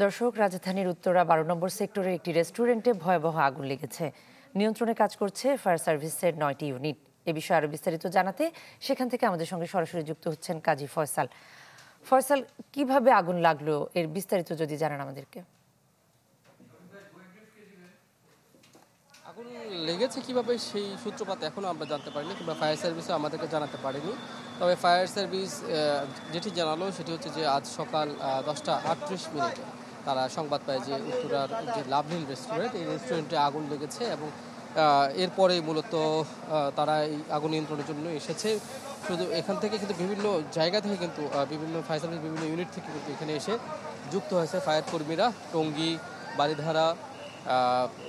দর্শক, রাজধানীর উত্তরা ১২ নম্বর সেক্টরের একটি রেস্টুরেন্টে ভয়াবহ আগুন লেগেছে। নিয়ন্ত্রণে কাজ করছে ফায়ার সার্ভিসের ৯টি ইউনিট। এ বিষয়ে আরো বিস্তারিত জানাতে সেখান থেকে আমাদের সঙ্গে সরাসরি যুক্ত হচ্ছেন কাজী ফয়সাল। ফয়সাল, কিভাবে আগুন লাগলো এর বিস্তারিত যদি জানান আমাদেরকে। আগুন লেগেছে কিভাবে সেই সূত্রপাত এখনো আমরা জানতে পারিনি, কিংবা ফায়ার সার্ভিসও আমাদেরকে জানাতে পারেনি। তবে ফায়ার সার্ভিস যেটি জানালো সেটি হচ্ছে যে আজ সকাল 10টা 38 মিনিটে তারা সংবাদ পায় যে উত্তরার যে লাভলিন রেস্টুরেন্ট, এই রেস্টুরেন্টে আগুন লেগেছে এবং এরপরেই মূলত তারা এই আগুন নিয়ন্ত্রণের জন্য এসেছে। শুধু এখান থেকে কিন্তু বিভিন্ন জায়গা থেকে কিন্তু বিভিন্ন ফায়ার সার্ভিস বিভিন্ন ইউনিট থেকে কিন্তু এখানে এসে যুক্ত হয়েছে ফায়ার কর্মীরা। টঙ্গী, বারিধারা,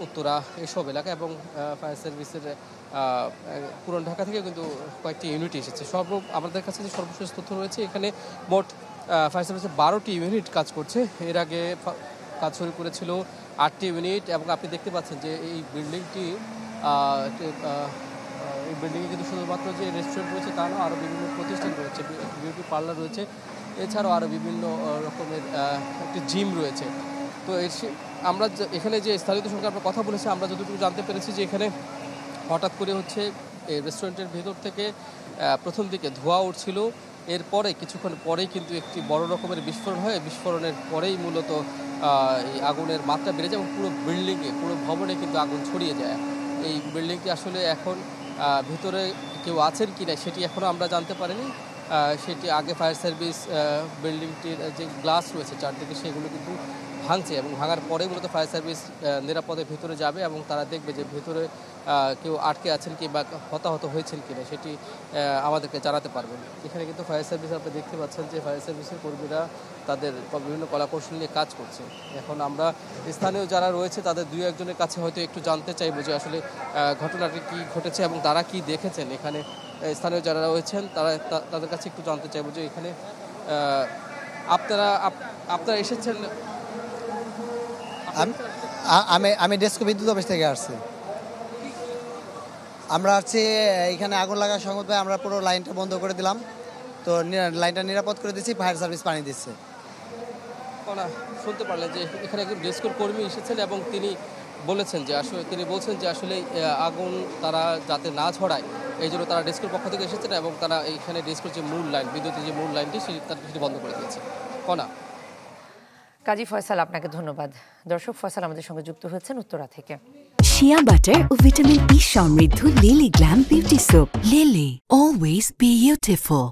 উত্তরা এসব এলাকা এবং ফায়ার সার্ভিসের পুরান ঢাকা থেকে কিন্তু কয়েকটি ইউনিট এসেছে। আমাদের কাছে যে সর্বশেষ তথ্য রয়েছে, এখানে মোট ফায়ার সার্ভিসের 12টি ইউনিট কাজ করছে। এর আগে কাজ শুরু করেছিল 8টি ইউনিট এবং আপনি দেখতে পাচ্ছেন যে এই বিল্ডিংটি এই বিল্ডিংয়ে কিন্তু শুধুমাত্র যে রেস্টুরেন্ট রয়েছে তা নয়, আরও বিভিন্ন প্রতিষ্ঠান রয়েছে, বিউটি পার্লার রয়েছে, এছাড়াও আরও বিভিন্ন রকমের একটি জিম রয়েছে। তো আমরা এখানে যে স্থানীয়দের সঙ্গে আমরা কথা বলেছি, আমরা যতটুকু জানতে পেরেছি যে এখানে হঠাৎ করে হচ্ছে এই রেস্টুরেন্টের ভেতর থেকে প্রথম দিকে ধোঁয়া উঠছিল। এরপরে কিছুক্ষণ পরেই কিন্তু একটি বড় রকমের বিস্ফোরণ হয়। বিস্ফোরণের পরেই মূলত এই আগুনের মাত্রা বেড়ে যায় এবং পুরো বিল্ডিংয়ে, পুরো ভবনে কিন্তু আগুন ছড়িয়ে যায়। এই বিল্ডিংটি আসলে এখন ভিতরে কেউ আছেন কি না সেটি এখনও আমরা জানতে পারিনি। সেটি আগে ফায়ার সার্ভিস বিল্ডিংটির যে গ্লাস রয়েছে চারদিকে সেগুলো কিন্তু ভাঙছে এবং ভাঙার পরে মূলত ফায়ার সার্ভিস নিরাপদে ভেতরে যাবে এবং তারা দেখবে যে ভেতরে কেউ আটকে আছেন কি বা হতাহত হয়েছেন কিনা সেটি আমাদেরকে জানাতে পারবেন। এখানে কিন্তু ফায়ার সার্ভিস আপনি দেখতে পাচ্ছেন যে ফায়ার সার্ভিসের কর্মীরা তাদের বিভিন্ন কলাকৌশল নিয়ে কাজ করছে। এখন আমরা স্থানীয় যারা রয়েছে তাদের দুই একজনের কাছে হয়তো একটু জানতে চাইবো যে আসলে ঘটনাটি কী ঘটেছে এবং তারা কি দেখেছেন। এখানে স্থানীয় যারা রয়েছেন তাদের কাছে একটু জানতে চাইবো যে এখানে আপনারা এসেছেন। আমি ডেস্কো বিদ্যুৎ অফিস থেকে আসছি। আমরা আসছি এখানে আগুন লাগার সংবাদ পেয়ে আমরা পুরো লাইনটা বন্ধ করে দিলাম। তো লাইনটা নিরাপদ করে দিচ্ছি, ফায়ার সার্ভিস পানি দিচ্ছে। শুনতে পারলেন যে এখানে একজন ডেস্কোর কর্মী এসেছেন এবং তিনি বলছেন যে আসলে আগুন তারা যাতে না ছড়ায় এই জন্য তারা ডেস্কোর পক্ষ থেকে এসেছেন এবং তারা এইখানে ডেস্কোর যে মূল লাইন, বিদ্যুতের যে মূল লাইনটি সেটি বন্ধ করে দিয়েছে। কাজী ফয়সাল, আপনাকে ধন্যবাদ। দর্শক, ফয়সাল আমাদের সঙ্গে যুক্ত হয়েছেন উত্তরা থেকে। শিয়া বাটার ও ভিটামিন ই সমৃদ্ধ lily glam beauty soap. Lily, always beautiful.